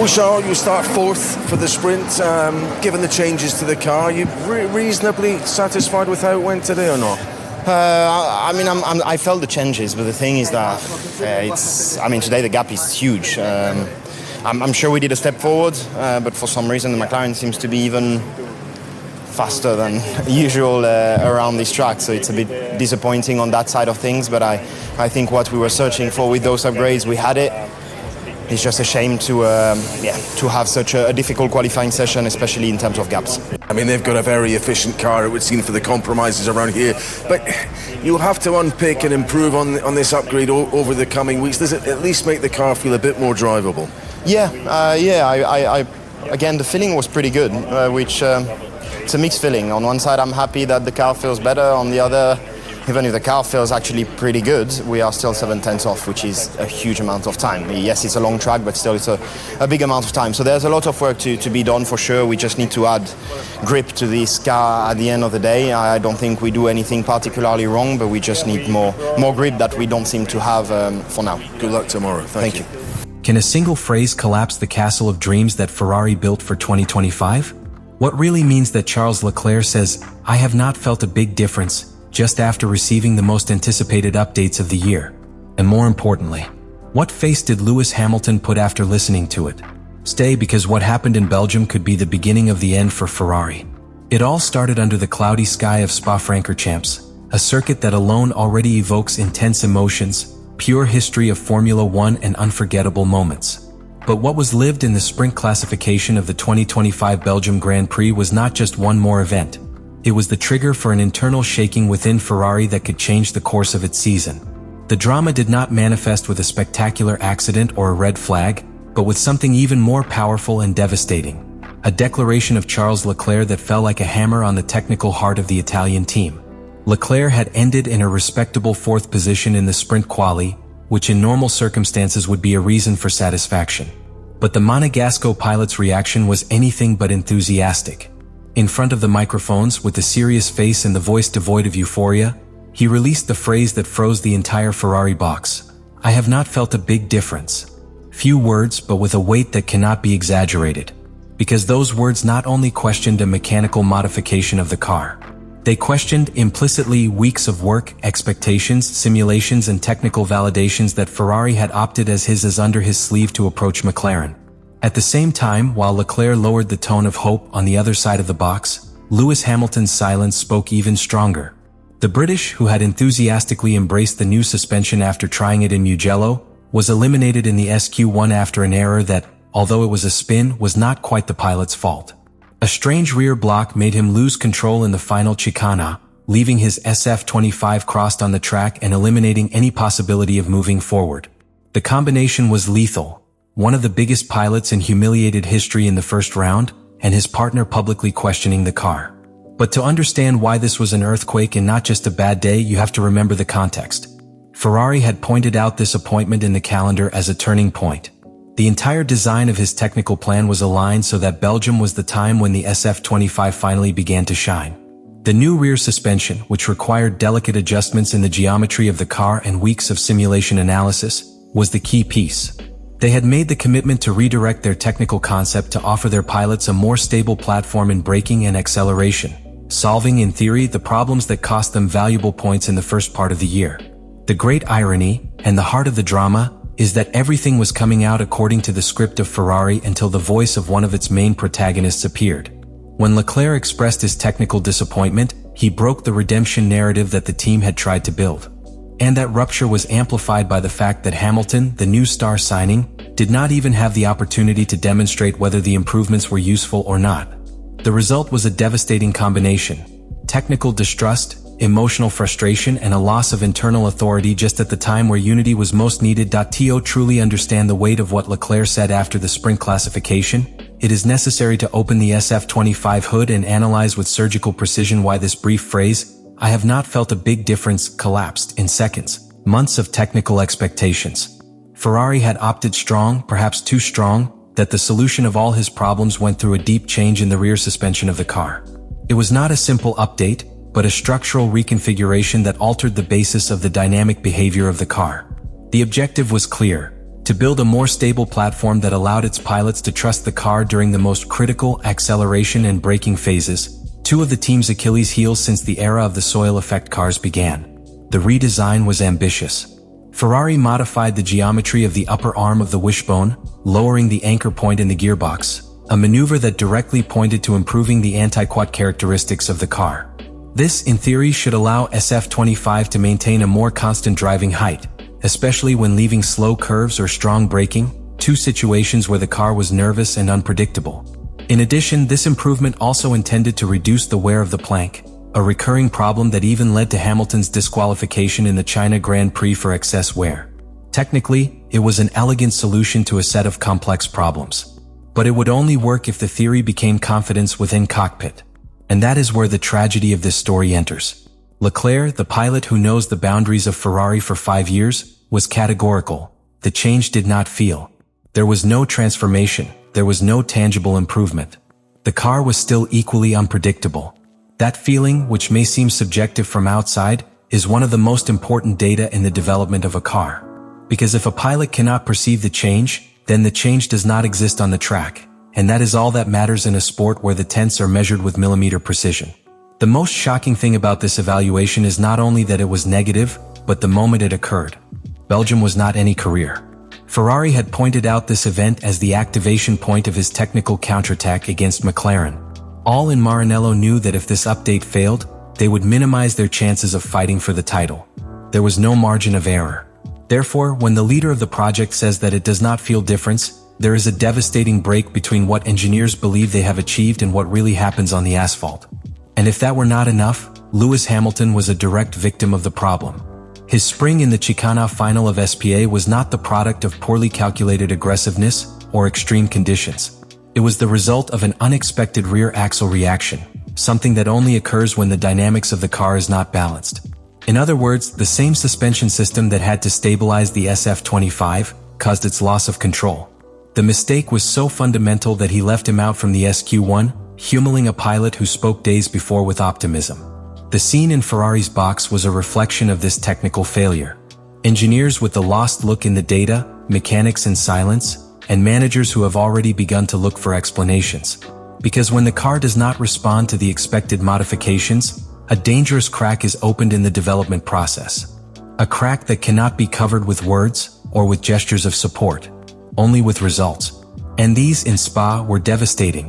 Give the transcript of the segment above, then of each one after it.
Bouchard, you start fourth for the sprint. Given the changes to the car, are you reasonably satisfied with how it went today or not? I felt the changes, but the thing is that today the gap is huge. I'm sure we did a step forward, but for some reason the McLaren seems to be even faster than usual around this track, so it's a bit disappointing on that side of things. But I think what we were searching for with those upgrades, we had it. It's just a shame to have such a difficult qualifying session, especially in terms of gaps. I mean, they've got a very efficient car, it would seem, for the compromises around here. But you'll have to unpick and improve on this upgrade over the coming weeks. Does it at least make the car feel a bit more drivable? Again, the feeling was pretty good, which it's a mixed feeling. On one side, I'm happy that the car feels better. On the other, even if the car feels actually pretty good, we are still 7/10 off, which is a huge amount of time. Yes, it's a long track, but still it's a big amount of time. So there's a lot of work to be done for sure. We just need to add grip to this car at the end of the day. I don't think we do anything particularly wrong, but we just need more grip that we don't seem to have for now. Good luck tomorrow. Thank you. Can a single phrase collapse the castle of dreams that Ferrari built for 2025? What really means that Charles Leclerc says, "I have not felt a big difference," just after receiving the most anticipated updates of the year? And more importantly, what face did Lewis Hamilton put after listening to it? Stay, because what happened in Belgium could be the beginning of the end for Ferrari. It all started under the cloudy sky of Spa-Francorchamps, a circuit that alone already evokes intense emotions, pure history of Formula One and unforgettable moments. But what was lived in the sprint classification of the 2025 Belgium Grand Prix was not just one more event. It was the trigger for an internal shaking within Ferrari that could change the course of its season. The drama did not manifest with a spectacular accident or a red flag, but with something even more powerful and devastating. A declaration of Charles Leclerc that fell like a hammer on the technical heart of the Italian team. Leclerc had ended in a respectable fourth position in the sprint quali, which in normal circumstances would be a reason for satisfaction. But the Monegasco pilot's reaction was anything but enthusiastic. In front of the microphones, with a serious face and the voice devoid of euphoria, he released the phrase that froze the entire Ferrari box. "I have not felt a big difference." Few words, but with a weight that cannot be exaggerated. Because those words not only questioned a mechanical modification of the car, they questioned implicitly weeks of work, expectations, simulations and technical validations that Ferrari had opted as under his sleeve to approach McLaren. At the same time, while Leclerc lowered the tone of hope on the other side of the box, Lewis Hamilton's silence spoke even stronger. The British, who had enthusiastically embraced the new suspension after trying it in Mugello, was eliminated in the SQ1 after an error that, although it was a spin, was not quite the pilot's fault. A strange rear block made him lose control in the final chicane, leaving his SF25 crossed on the track and eliminating any possibility of moving forward. The combination was lethal. One of the biggest pilots in humiliated history in the first round, and his partner publicly questioning the car. But to understand why this was an earthquake and not just a bad day, you have to remember the context. Ferrari had pointed out this appointment in the calendar as a turning point. The entire design of his technical plan was aligned so that Belgium was the time when the SF25 finally began to shine. The new rear suspension, which required delicate adjustments in the geometry of the car and weeks of simulation analysis, was the key piece. They had made the commitment to redirect their technical concept to offer their pilots a more stable platform in braking and acceleration, solving in theory the problems that cost them valuable points in the first part of the year. The great irony, and the heart of the drama, is that everything was coming out according to the script of Ferrari until the voice of one of its main protagonists appeared. When Leclerc expressed his technical disappointment, he broke the redemption narrative that the team had tried to build. And that rupture was amplified by the fact that Hamilton, the new star signing, did not even have the opportunity to demonstrate whether the improvements were useful or not. The result was a devastating combination: technical distrust, emotional frustration, and a loss of internal authority just at the time where unity was most needed. To truly understand the weight of what Leclerc said after the sprint classification, it is necessary to open the SF25 hood and analyze with surgical precision why this brief phrase, "I have not felt a big difference," collapsed in seconds, months of technical expectations. Ferrari had opted strong, perhaps too strong, that the solution of all his problems went through a deep change in the rear suspension of the car. It was not a simple update, but a structural reconfiguration that altered the basis of the dynamic behavior of the car. The objective was clear: to build a more stable platform that allowed its pilots to trust the car during the most critical acceleration and braking phases, two of the team's Achilles heels since the era of the soil effect cars began. The redesign was ambitious. Ferrari modified the geometry of the upper arm of the wishbone, lowering the anchor point in the gearbox, a maneuver that directly pointed to improving the anti-quat characteristics of the car. This, in theory, should allow SF25 to maintain a more constant driving height, especially when leaving slow curves or strong braking, two situations where the car was nervous and unpredictable. In addition, this improvement also intended to reduce the wear of the plank, a recurring problem that even led to Hamilton's disqualification in the China Grand Prix for excess wear. Technically, it was an elegant solution to a set of complex problems. But it would only work if the theory became confidence within cockpit. And that is where the tragedy of this story enters. Leclerc, the pilot who knows the boundaries of Ferrari for 5 years, was categorical. The change did not feel. There was no transformation. There was no tangible improvement. The car was still equally unpredictable. That feeling, which may seem subjective from outside, is one of the most important data in the development of a car. Because if a pilot cannot perceive the change, then the change does not exist on the track. And that is all that matters in a sport where the tenths are measured with millimeter precision. The most shocking thing about this evaluation is not only that it was negative, but the moment it occurred. Belgium was not any career. Ferrari had pointed out this event as the activation point of his technical counterattack against McLaren. All in Maranello knew that if this update failed, they would minimize their chances of fighting for the title. There was no margin of error. Therefore, when the leader of the project says that it does not feel difference, there is a devastating break between what engineers believe they have achieved and what really happens on the asphalt. And if that were not enough, Lewis Hamilton was a direct victim of the problem. His spring in the Chicana final of SPA was not the product of poorly calculated aggressiveness or extreme conditions. It was the result of an unexpected rear axle reaction, something that only occurs when the dynamics of the car is not balanced. In other words, the same suspension system that had to stabilize the SF25 caused its loss of control. The mistake was so fundamental that he left him out from the SQ1, humoring a pilot who spoke days before with optimism. The scene in Ferrari's box was a reflection of this technical failure. Engineers with the lost look in the data, mechanics in silence, and managers who have already begun to look for explanations. Because when the car does not respond to the expected modifications, a dangerous crack is opened in the development process. A crack that cannot be covered with words or with gestures of support, only with results. And these in Spa were devastating.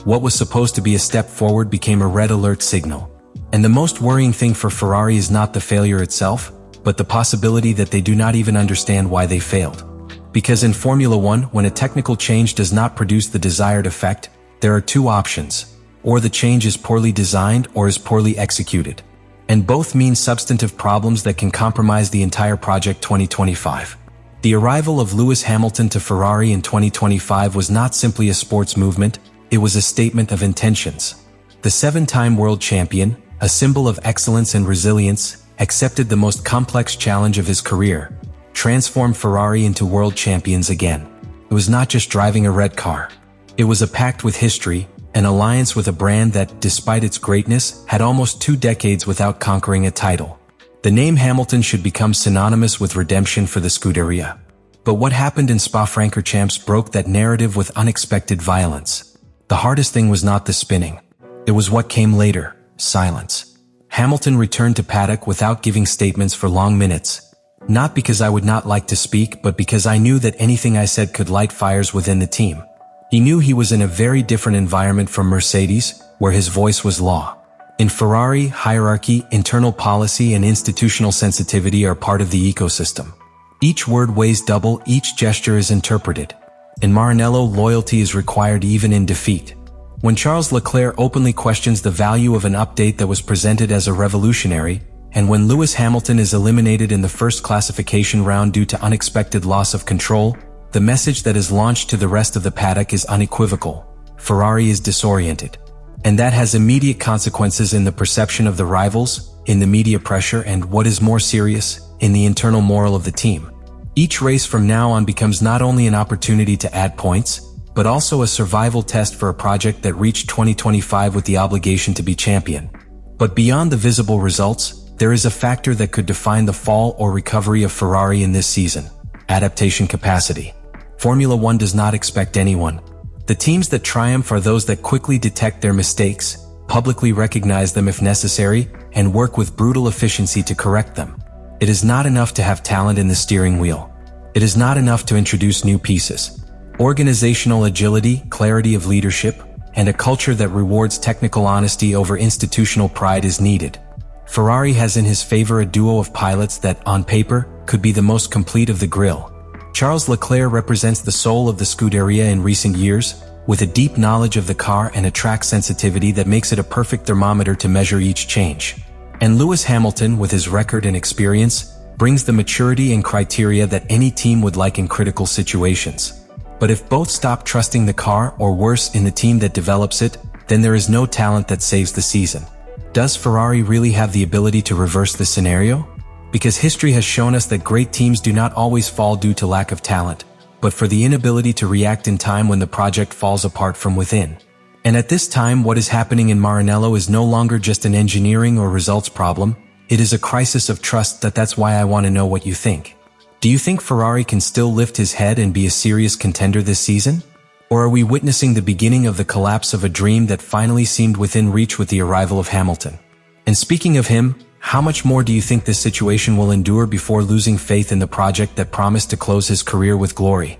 What was supposed to be a step forward became a red alert signal. And the most worrying thing for Ferrari is not the failure itself, but the possibility that they do not even understand why they failed. Because in Formula One, when a technical change does not produce the desired effect, there are two options. Or the change is poorly designed or is poorly executed. And both mean substantive problems that can compromise the entire project 2025. The arrival of Lewis Hamilton to Ferrari in 2025 was not simply a sports movement, it was a statement of intentions. The 7-time world champion, a symbol of excellence and resilience, accepted the most complex challenge of his career, transformed Ferrari into world champions again. It was not just driving a red car. It was a pact with history, an alliance with a brand that, despite its greatness, had almost 2 decades without conquering a title. The name Hamilton should become synonymous with redemption for the Scuderia. But what happened in Spa-Francorchamps broke that narrative with unexpected violence. The hardest thing was not the spinning. It was what came later, silence. Hamilton returned to paddock without giving statements for long minutes. Not because I would not like to speak, but because I knew that anything I said could light fires within the team. He knew he was in a very different environment from Mercedes, where his voice was law. In Ferrari, hierarchy, internal policy, and institutional sensitivity are part of the ecosystem. Each word weighs double, each gesture is interpreted. In Maranello, loyalty is required even in defeat. When Charles Leclerc openly questions the value of an update that was presented as a revolutionary, and when Lewis Hamilton is eliminated in the first classification round due to unexpected loss of control, the message that is launched to the rest of the paddock is unequivocal. Ferrari is disoriented. And that has immediate consequences in the perception of the rivals, in the media pressure, and what is more serious, in the internal moral of the team. Each race from now on becomes not only an opportunity to add points, but also a survival test for a project that reached 2025 with the obligation to be champion. But beyond the visible results, there is a factor that could define the fall or recovery of Ferrari in this season. adaptation capacity. Formula One does not expect anyone. The teams that triumph are those that quickly detect their mistakes, publicly recognize them if necessary, and work with brutal efficiency to correct them. It is not enough to have talent in the steering wheel. It is not enough to introduce new pieces. Organizational agility, clarity of leadership, and a culture that rewards technical honesty over institutional pride is needed. Ferrari has in his favor a duo of pilots that, on paper, could be the most complete of the grill. Charles Leclerc represents the soul of the Scuderia in recent years, with a deep knowledge of the car and a track sensitivity that makes it a perfect thermometer to measure each change. And Lewis Hamilton, with his record and experience, brings the maturity and criteria that any team would like in critical situations. But if both stop trusting the car, or worse, in the team that develops it, then there is no talent that saves the season. Does Ferrari really have the ability to reverse this scenario? Because history has shown us that great teams do not always fall due to lack of talent, but for the inability to react in time when the project falls apart from within. And at this time, what is happening in Maranello is no longer just an engineering or results problem, it is a crisis of trust. That's why I want to know what you think. Do you think Ferrari can still lift his head and be a serious contender this season? Or are we witnessing the beginning of the collapse of a dream that finally seemed within reach with the arrival of Hamilton? And speaking of him, how much more do you think this situation will endure before losing faith in the project that promised to close his career with glory?